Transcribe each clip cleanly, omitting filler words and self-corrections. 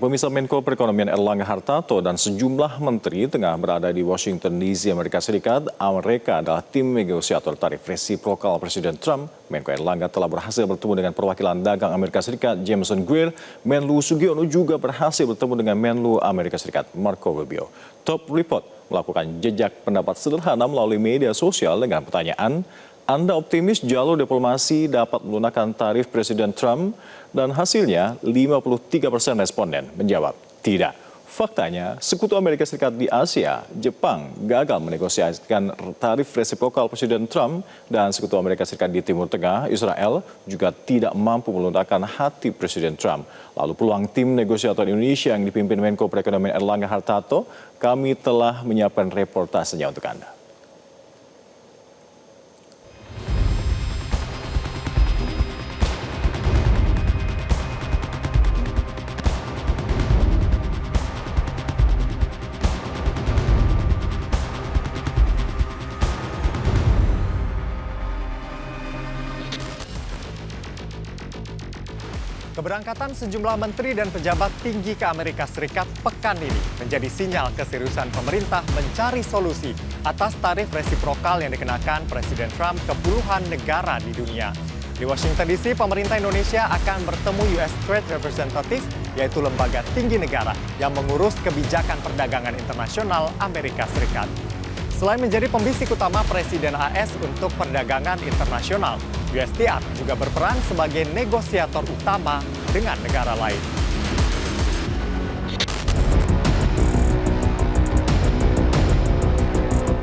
Pemirsa, Menko Perekonomian Erlangga Hartarto dan sejumlah menteri tengah berada di Washington DC, Amerika Serikat. Mereka adalah tim negosiator tarif resiprokal Presiden Trump. Menko Erlangga telah berhasil bertemu dengan perwakilan dagang Amerika Serikat Jameson Greer. Menlu Sugiono juga berhasil bertemu dengan Menlu Amerika Serikat Marco Rubio. Top Report melakukan jejak pendapat sederhana melalui media sosial dengan pertanyaan, Anda optimis jalur diplomasi dapat melunakkan tarif Presiden Trump? Dan hasilnya 53% responden menjawab tidak. Faktanya, sekutu Amerika Serikat di Asia, Jepang, gagal menegosiasikan tarif resiprokal Presiden Trump, dan sekutu Amerika Serikat di Timur Tengah, Israel, juga tidak mampu melunakkan hati Presiden Trump. Lalu peluang tim negosiator Indonesia yang dipimpin Menko Perekonomian Erlangga Hartarto, kami telah menyiapkan reportasenya untuk Anda. Keberangkatan sejumlah menteri dan pejabat tinggi ke Amerika Serikat pekan ini menjadi sinyal keseriusan pemerintah mencari solusi atas tarif resiprokal yang dikenakan Presiden Trump ke puluhan negara di dunia. Di Washington DC, pemerintah Indonesia akan bertemu US Trade Representative, yaitu lembaga tinggi negara yang mengurus kebijakan perdagangan internasional Amerika Serikat. Selain menjadi pembisik utama Presiden AS untuk perdagangan internasional, USTR juga berperan sebagai negosiator utama dengan negara lain.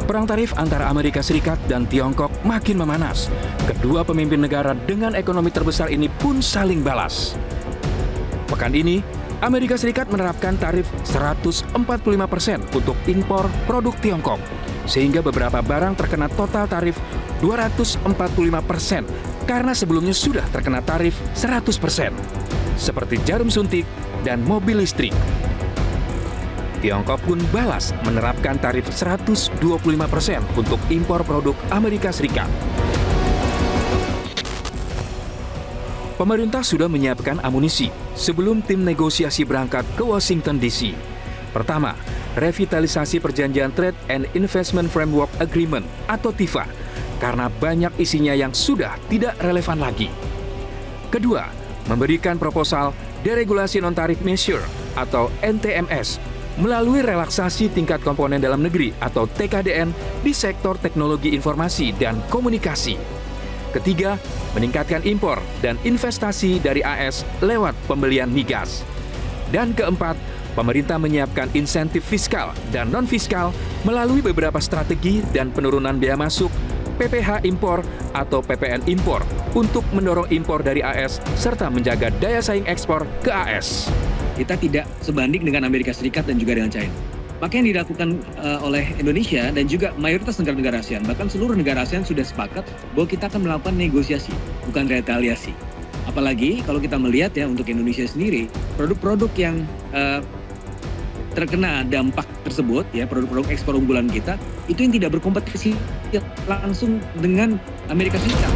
Perang tarif antara Amerika Serikat dan Tiongkok makin memanas. Kedua pemimpin negara dengan ekonomi terbesar ini pun saling balas. Pekan ini, Amerika Serikat menerapkan tarif 145% untuk impor produk Tiongkok, sehingga beberapa barang terkena total tarif 245% karena sebelumnya sudah terkena tarif 100%, seperti jarum suntik dan mobil listrik. Tiongkok pun balas menerapkan tarif 125% untuk impor produk Amerika Serikat. Pemerintah sudah menyiapkan amunisi sebelum tim negosiasi berangkat ke Washington DC. Pertama, revitalisasi Perjanjian Trade and Investment Framework Agreement atau TIFA karena banyak isinya yang sudah tidak relevan lagi. Kedua, memberikan proposal deregulasi non-tarif measure atau NTMS melalui relaksasi tingkat komponen dalam negeri atau TKDN di sektor teknologi informasi dan komunikasi. Ketiga, meningkatkan impor dan investasi dari AS lewat pembelian migas. Dan keempat, pemerintah menyiapkan insentif fiskal dan non-fiskal melalui beberapa strategi dan penurunan biaya masuk, PPH impor atau PPN impor untuk mendorong impor dari AS serta menjaga daya saing ekspor ke AS. Kita tidak sebanding dengan Amerika Serikat dan juga dengan China. Maka yang dilakukan oleh Indonesia dan juga mayoritas negara-negara ASEAN, bahkan seluruh negara ASEAN sudah sepakat bahwa kita akan melakukan negosiasi, bukan retaliasi. Apalagi kalau kita melihat ya untuk Indonesia sendiri, produk-produk yang terkena dampak tersebut, ya produk-produk ekspor unggulan kita, itu yang tidak berkompetisi langsung dengan Amerika Serikat.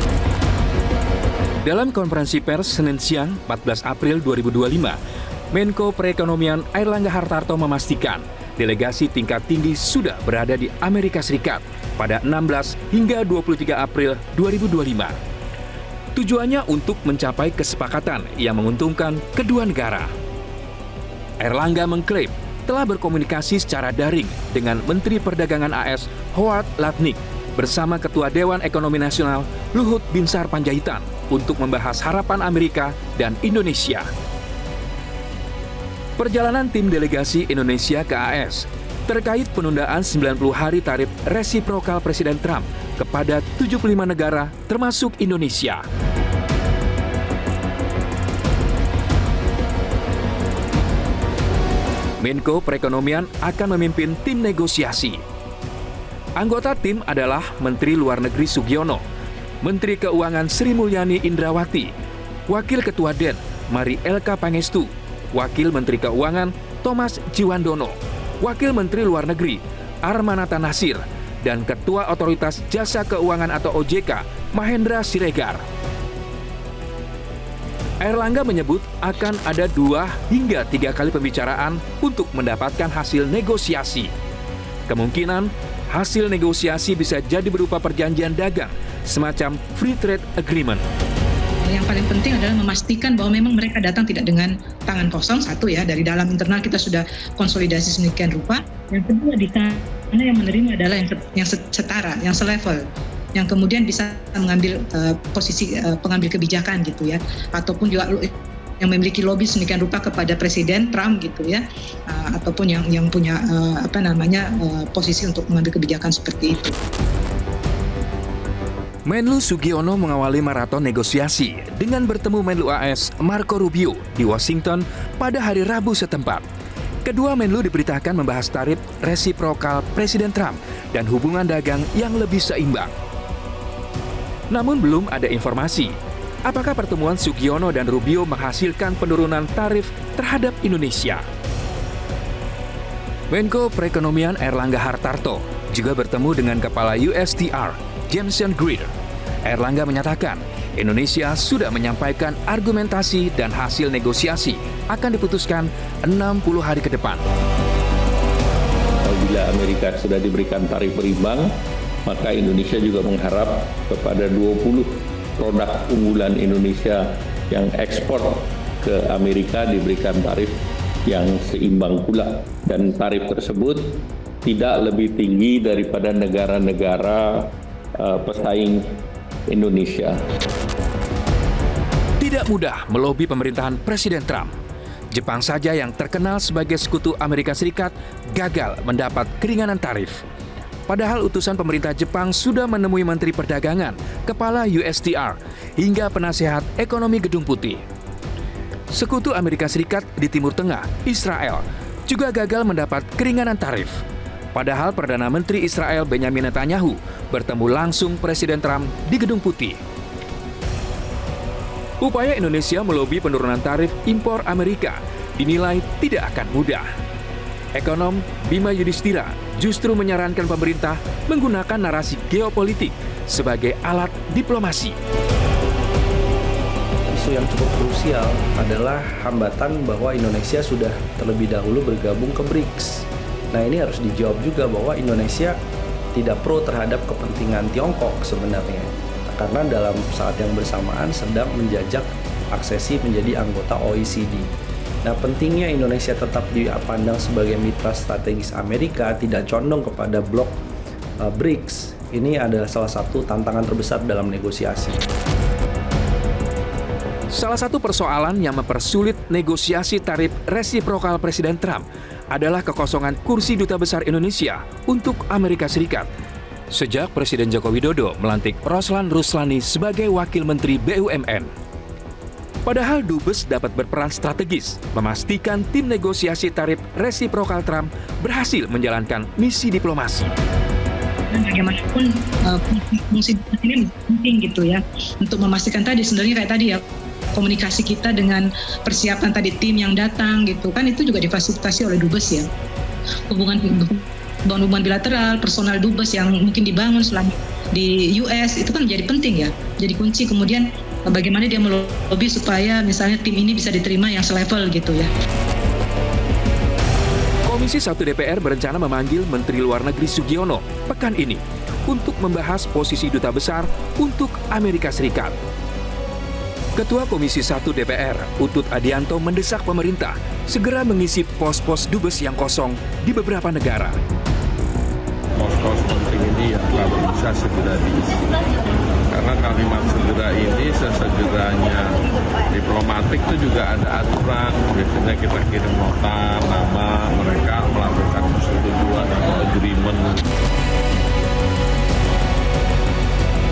Dalam konferensi pers Senin siang 14 April 2025, Menko Perekonomian Erlangga Hartarto memastikan delegasi tingkat tinggi sudah berada di Amerika Serikat pada 16 hingga 23 April 2025. Tujuannya untuk mencapai kesepakatan yang menguntungkan kedua negara. Erlangga mengklaim telah berkomunikasi secara daring dengan Menteri Perdagangan AS Howard Lutnick bersama Ketua Dewan Ekonomi Nasional Luhut Binsar Panjaitan untuk membahas harapan Amerika dan Indonesia. Perjalanan tim delegasi Indonesia ke AS terkait penundaan 90 hari tarif resiprokal Presiden Trump kepada 75 negara termasuk Indonesia. Menko Perekonomian akan memimpin tim negosiasi. Anggota tim adalah Menteri Luar Negeri Sugiono, Menteri Keuangan Sri Mulyani Indrawati, Wakil Ketua DEN Mari Elka Pangestu, Wakil Menteri Keuangan Thomas Jiwandono, Wakil Menteri Luar Negeri Armanata Nasir, dan Ketua Otoritas Jasa Keuangan atau OJK Mahendra Siregar. Airlangga menyebut akan ada 2 hingga 3 kali pembicaraan untuk mendapatkan hasil negosiasi. Kemungkinan hasil negosiasi bisa jadi berupa perjanjian dagang, semacam free trade agreement. Yang paling penting adalah memastikan bahwa memang mereka datang tidak dengan tangan kosong. Satu ya, dari dalam internal kita sudah konsolidasi sedemikian rupa. Yang kedua, di sana yang menerima adalah yang setara, yang selevel, yang kemudian bisa mengambil posisi pengambil kebijakan gitu ya, ataupun juga yang memiliki lobby sedemikian rupa kepada Presiden Trump gitu ya, ataupun yang punya posisi untuk mengambil kebijakan seperti itu. Menlu Sugiono mengawali maraton negosiasi dengan bertemu Menlu AS Marco Rubio di Washington pada hari Rabu setempat. Kedua Menlu diberitakan membahas tarif resiprokal Presiden Trump dan hubungan dagang yang lebih seimbang. Namun belum ada informasi apakah pertemuan Sugiono dan Rubio menghasilkan penurunan tarif terhadap Indonesia. Menko Perekonomian Airlangga Hartarto juga bertemu dengan Kepala USTR Jameson Greer. Airlangga menyatakan Indonesia sudah menyampaikan argumentasi dan hasil negosiasi akan diputuskan 60 hari ke depan. Bila Amerika sudah diberikan tarif berimbang, maka Indonesia juga mengharap kepada 20 produk unggulan Indonesia yang ekspor ke Amerika diberikan tarif yang seimbang pula. Dan tarif tersebut tidak lebih tinggi daripada negara-negara pesaing Indonesia. Tidak mudah melobi pemerintahan Presiden Trump. Jepang saja yang terkenal sebagai sekutu Amerika Serikat gagal mendapat keringanan tarif. Padahal utusan pemerintah Jepang sudah menemui Menteri Perdagangan, Kepala USTR, hingga penasehat ekonomi Gedung Putih. Sekutu Amerika Serikat di Timur Tengah, Israel, juga gagal mendapat keringanan tarif. Padahal Perdana Menteri Israel Benjamin Netanyahu bertemu langsung Presiden Trump di Gedung Putih. Upaya Indonesia melobi penurunan tarif impor Amerika dinilai tidak akan mudah. Ekonom Bima Yudhistira justru menyarankan pemerintah menggunakan narasi geopolitik sebagai alat diplomasi. Isu yang cukup krusial adalah hambatan bahwa Indonesia sudah terlebih dahulu bergabung ke BRICS. Nah, ini harus dijawab juga bahwa Indonesia tidak pro terhadap kepentingan Tiongkok sebenarnya. Karena dalam saat yang bersamaan sedang menjajak aksesi menjadi anggota OECD. Nah, pentingnya Indonesia tetap dipandang sebagai mitra strategis Amerika, tidak condong kepada blok BRICS. Ini adalah salah satu tantangan terbesar dalam negosiasi. Salah satu persoalan yang mempersulit negosiasi tarif resiprokal Presiden Trump adalah kekosongan kursi Duta Besar Indonesia untuk Amerika Serikat. Sejak Presiden Joko Widodo melantik Roslan Ruslani sebagai Wakil Menteri BUMN. Padahal Dubes dapat berperan strategis memastikan tim negosiasi tarif resiprokal Trump berhasil menjalankan misi diplomasi. Dan bagaimanapun fungsi ini penting gitu ya, untuk memastikan tadi sebenarnya kayak tadi ya, komunikasi kita dengan persiapan tadi tim yang datang gitu kan, itu juga difasilitasi oleh Dubes ya. Hubungan bilateral, personal Dubes yang mungkin dibangun selama di US itu kan menjadi penting ya, jadi kunci. Kemudian bagaimana dia melobi supaya misalnya tim ini bisa diterima yang selevel gitu ya. Komisi 1 DPR berencana memanggil Menteri Luar Negeri Sugiono pekan ini untuk membahas posisi Duta Besar untuk Amerika Serikat. Ketua Komisi 1 DPR, Utut Adianto, mendesak pemerintah segera mengisi pos-pos Dubes yang kosong di beberapa negara. Pos-pos menteri ini yang kalau bisa segera diisi. Karena kalimat segera ini sesegeranya diplomatik itu juga ada aturan. Biasanya kita kirim nota, nama, mereka melakukan persetujuan atau agreement.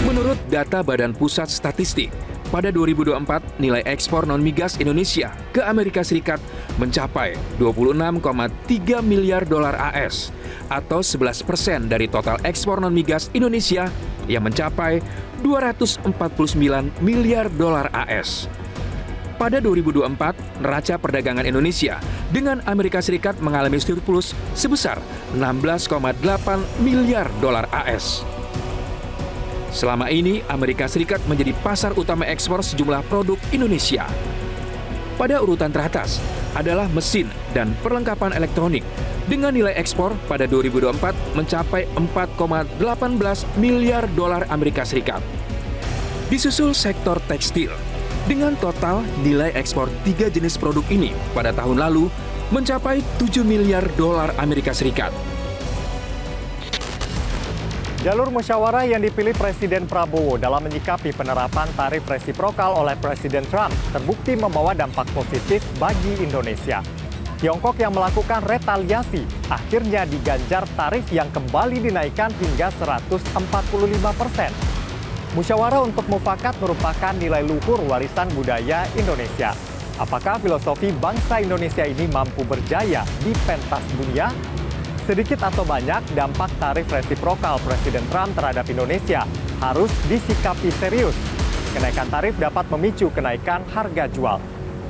Menurut data Badan Pusat Statistik, pada 2024 nilai ekspor non-migas Indonesia ke Amerika Serikat mencapai 26,3 miliar dolar AS atau 11% dari total ekspor non-migas Indonesia yang mencapai 249 miliar dolar AS. Pada 2024, neraca perdagangan Indonesia dengan Amerika Serikat mengalami surplus sebesar 16,8 miliar dolar AS. Selama ini, Amerika Serikat menjadi pasar utama ekspor sejumlah produk Indonesia. Pada urutan teratas adalah mesin dan perlengkapan elektronik dengan nilai ekspor pada 2024 mencapai 4,18 miliar dolar Amerika Serikat. Disusul sektor tekstil dengan total nilai ekspor 3 jenis produk ini pada tahun lalu mencapai 7 miliar dolar Amerika Serikat. Jalur musyawarah yang dipilih Presiden Prabowo dalam menyikapi penerapan tarif resiprokal oleh Presiden Trump terbukti membawa dampak positif bagi Indonesia. Tiongkok yang melakukan retaliasi akhirnya diganjar tarif yang kembali dinaikkan hingga 145%. Musyawarah untuk mufakat merupakan nilai luhur warisan budaya Indonesia. Apakah filosofi bangsa Indonesia ini mampu berjaya di pentas dunia? Sedikit atau banyak, dampak tarif resiprokal Presiden Trump terhadap Indonesia harus disikapi serius. Kenaikan tarif dapat memicu kenaikan harga jual.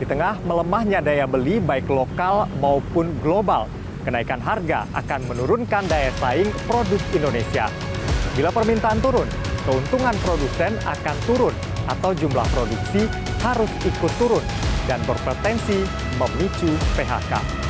Di tengah melemahnya daya beli baik lokal maupun global, kenaikan harga akan menurunkan daya saing produk Indonesia. Bila permintaan turun, keuntungan produsen akan turun atau jumlah produksi harus ikut turun dan berpotensi memicu PHK.